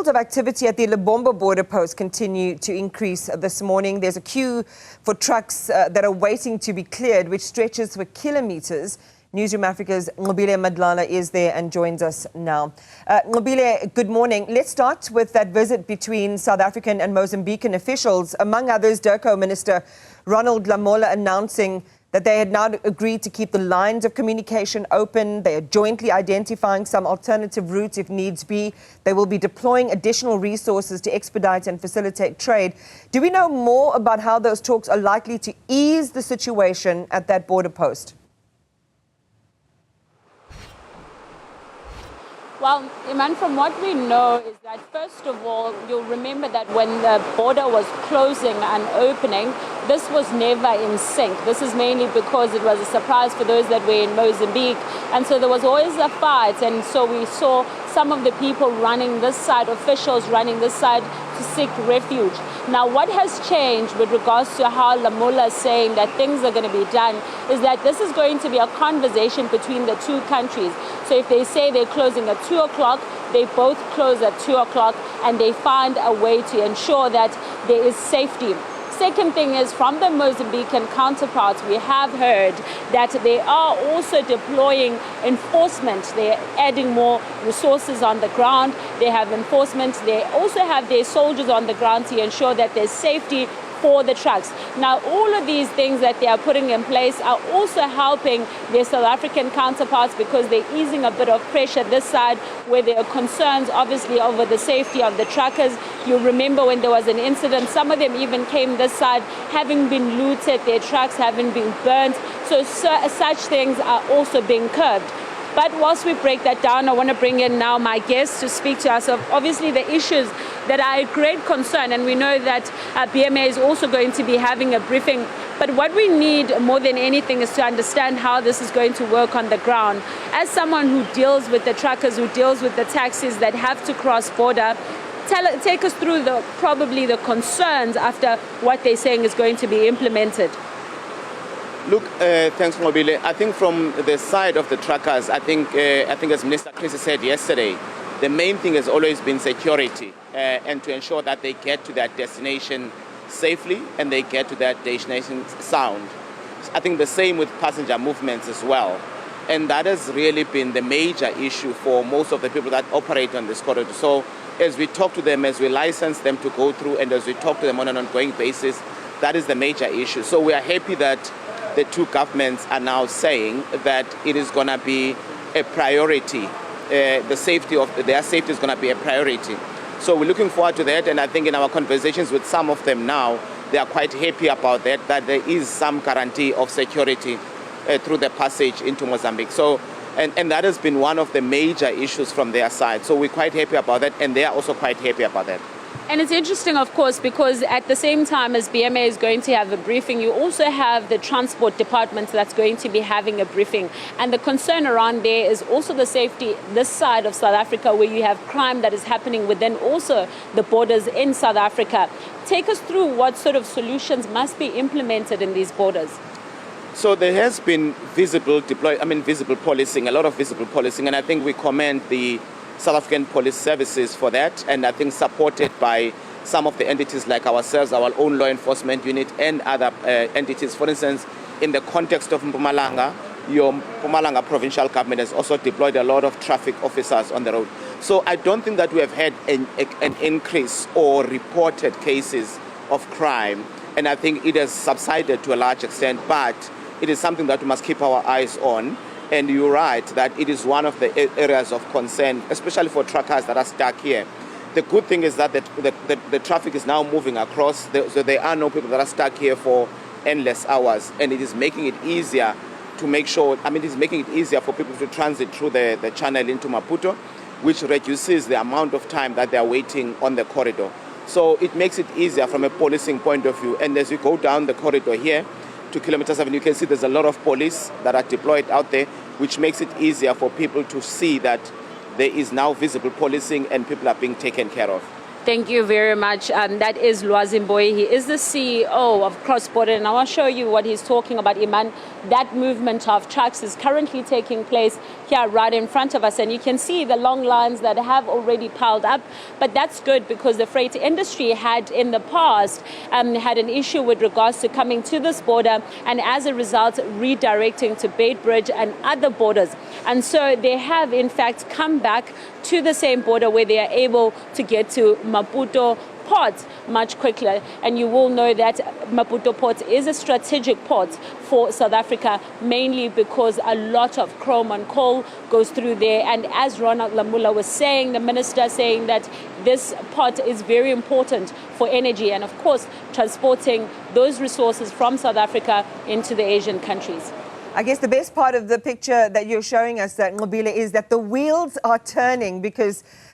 levels of activity at the Lebombo border post continue to increase this morning. There's a queue for trucks that are waiting to be cleared, which stretches for kilometers. Newzroom Afrika's Nqobile Madlala is there and joins us now. Nqobile, good morning. Let's start with that visit between South African and Mozambican officials. Among others, DIRCO Minister Ronald Lamola announcing that they had now agreed to keep the lines of communication open. They are jointly identifying some alternative routes if needs be. They will be deploying additional resources to expedite and facilitate trade. Do we know more about how those talks are likely to ease the situation at that border post? Well, Iman, from what we know is that, first of all, you'll remember that when the border was closing and opening, this was never in sync. This is mainly because it was a surprise for those that were in Mozambique. And so there was always a fight. And so we saw some of the people running this side, officials running this side to seek refuge. Now, what has changed with regards to how Lamola is saying that things are going to be done is that this is going to be a conversation between the two countries. So if they say they're closing at 2 o'clock, they both close at 2 o'clock and they find a way to ensure that there is safety. Second thing is, from the Mozambican counterparts, we have heard that they are also deploying enforcement. They're adding more resources on the ground. They have enforcement. They also have their soldiers on the ground to ensure that there's safety for the trucks. Now, all of these things that they are putting in place are also helping their South African counterparts because they're easing a bit of pressure this side where there are concerns, obviously, over the safety of the truckers. You remember when there was an incident, some of them even came this side having been looted, their trucks having been burnt. So such things are also being curbed. But whilst we break that down, I want to bring in now my guests to speak to us of obviously the issues that are a great concern. And we know that BMA is also going to be having a briefing. But what we need more than anything is to understand how this is going to work on the ground. As someone who deals with the truckers, who deals with the taxis that have to cross border, take us through probably the concerns after what they're saying is going to be implemented. Look, thanks, Nqobile. I think from the side of the truckers, I think as Minister Chris said yesterday, the main thing has always been security and to ensure that they get to that destination safely and they get to that destination sound. I think the same with passenger movements as well. And that has really been the major issue for most of the people that operate on this corridor. So as we talk to them, as we license them to go through, and as we talk to them on an ongoing basis, that is the major issue. So we are happy that the two governments are now saying that it is going to be a priority. The safety of their safety is going to be a priority. So we're looking forward to that. And I think in our conversations with some of them now, they are quite happy about that there is some guarantee of security through the passage into Mozambique. So, and that has been one of the major issues from their side. So we're quite happy about that. And they are also quite happy about that. And it's interesting, of course, because at the same time as BMA is going to have a briefing, you also have the transport department that's going to be having a briefing. And the concern around there is also the safety this side of South Africa, where you have crime that is happening within also the borders in South Africa. Take us through what sort of solutions must be implemented in these borders. So there has been visible policing, a lot of visible policing, and I think we commend the South African police services for that, and I think supported by some of the entities like ourselves, our own law enforcement unit and other entities. For instance, in the context of Mpumalanga, your Mpumalanga provincial government has also deployed a lot of traffic officers on the road. So I don't think that we have had an increase or reported cases of crime, and I think it has subsided to a large extent, but it is something that we must keep our eyes on. And you're right that it is one of the areas of concern, especially for truckers that are stuck here. The good thing is that the traffic is now moving across, so there are no people that are stuck here for endless hours. And it is making it easier to make sure, it is making it easier for people to transit through the channel into Maputo, which reduces the amount of time that they are waiting on the corridor. So it makes it easier from a policing point of view. And as you go down the corridor here, to kilometer 7, you can see there's a lot of police that are deployed out there, which makes it easier for people to see that there is now visible policing and people are being taken care of. Thank you very much. That is Lwazi Mboyi. He is the CEO of Cross Border, and I want to show you what he's talking about, Iman. That movement of trucks is currently taking place here right in front of us, and you can see the long lines that have already piled up. But that's good because the freight industry had in the past had an issue with regards to coming to this border, and as a result redirecting to Beitbridge and other borders. And so they have in fact come back to the same border where they are able to get to Maputo Port much quicker. And you will know that Maputo Port is a strategic port for South Africa, mainly because a lot of chrome and coal goes through there. And as Ronald Lamula was saying, the minister saying that this port is very important for energy and, of course, transporting those resources from South Africa into the Asian countries. I guess the best part of the picture that you're showing us, that Nqobile, is that the wheels are turning, because